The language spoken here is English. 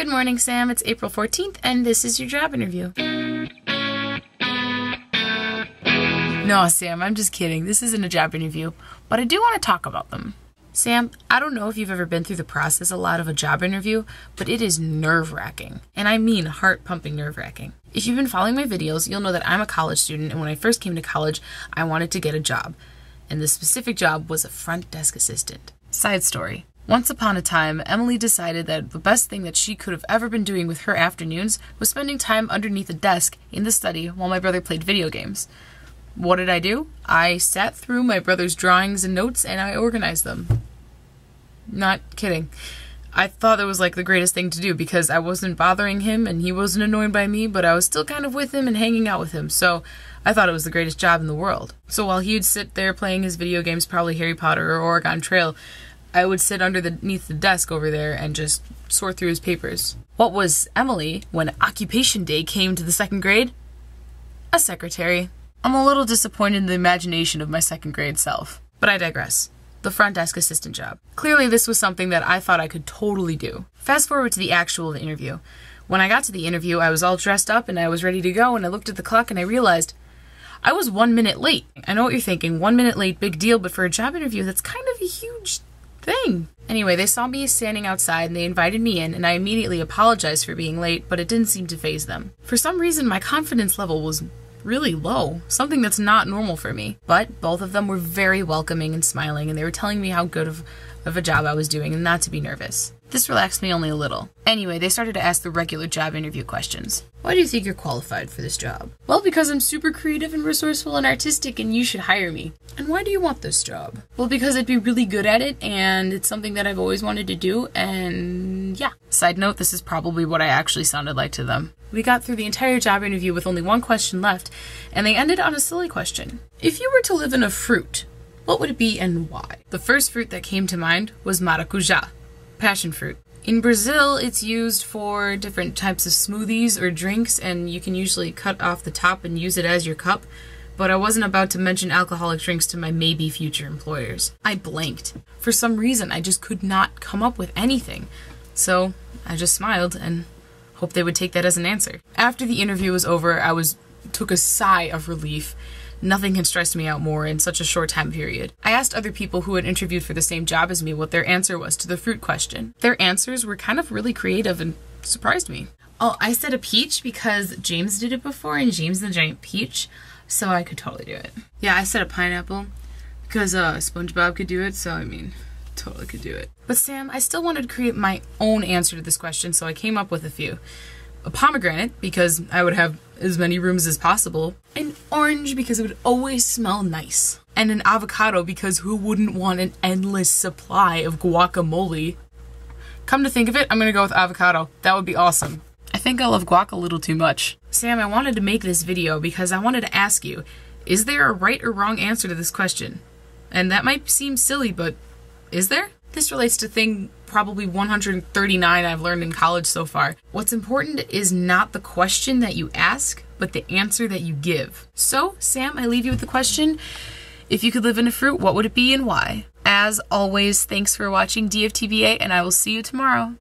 Good morning, Sam. It's April 14th, and this is your job interview. No, Sam, I'm just kidding. This isn't a job interview, but I do want to talk about them. Sam, I don't know if you've ever been through the process a lot of a job interview, but it is nerve-wracking. And I mean heart-pumping nerve-wracking. If you've been following my videos, you'll know that I'm a college student, and when I first came to college, I wanted to get a job. And the specific job was a front desk assistant. Side story. Once upon a time, Emily decided that the best thing that she could have ever been doing with her afternoons was spending time underneath a desk in the study while my brother played video games. What did I do? I sat through my brother's drawings and notes and I organized them. Not kidding. I thought it was like the greatest thing to do because I wasn't bothering him and he wasn't annoyed by me, but I was still kind of with him and hanging out with him, so I thought it was the greatest job in the world. So while he would sit there playing his video games, probably Harry Potter or Oregon Trail, I would sit underneath the desk over there and just sort through his papers. What was Emily when occupation day came to the second grade? A secretary. I'm a little disappointed in the imagination of my second grade self. But I digress. The front desk assistant job. Clearly this was something that I thought I could totally do. Fast forward to the actual interview. When I got to the interview, I was all dressed up and I was ready to go, and I looked at the clock and I realized I was 1 minute late. I know what you're thinking, 1 minute late, big deal, but for a job interview, that's kind of a huge thing. Anyway, they saw me standing outside and they invited me in, and I immediately apologized for being late, but it didn't seem to faze them. For some reason, my confidence level was really low, something that's not normal for me. But both of them were very welcoming and smiling, and they were telling me how good of a job I was doing and not to be nervous. This relaxed me only a little. Anyway, they started to ask the regular job interview questions. Why do you think you're qualified for this job? Well, because I'm super creative and resourceful and artistic and you should hire me. And why do you want this job? Well, because I'd be really good at it and it's something that I've always wanted to do, and yeah. Side note, this is probably what I actually sounded like to them. We got through the entire job interview with only one question left, and they ended on a silly question. If you were to live in a fruit, what would it be and why? The first fruit that came to mind was maracujá, passion fruit. In Brazil, it's used for different types of smoothies or drinks, and you can usually cut off the top and use it as your cup, but I wasn't about to mention alcoholic drinks to my maybe future employers. I blanked. For some reason, I just could not come up with anything. So I just smiled and hoped they would take that as an answer. After the interview was over, I took a sigh of relief. Nothing had stressed me out more in such a short time period. I asked other people who had interviewed for the same job as me what their answer was to the fruit question. Their answers were kind of really creative and surprised me. Oh, I said a peach because James did it before, and James the Giant Peach, so I could totally do it. Yeah, I said a pineapple because SpongeBob could do it, so I mean, totally could do it. But Sam, I still wanted to create my own answer to this question, so I came up with a few. A pomegranate, because I would have as many rooms as possible. An orange, because it would always smell nice. And an avocado, because who wouldn't want an endless supply of guacamole? Come to think of it, I'm gonna go with avocado. That would be awesome. I think I love guac a little too much. Sam, I wanted to make this video because I wanted to ask you, is there a right or wrong answer to this question? And that might seem silly, but is there? This relates to thing probably 139 I've learned in college so far. What's important is not the question that you ask, but the answer that you give. So, Sam, I leave you with the question, if you could live in a fruit, what would it be and why? As always, thanks for watching DFTBA, and I will see you tomorrow.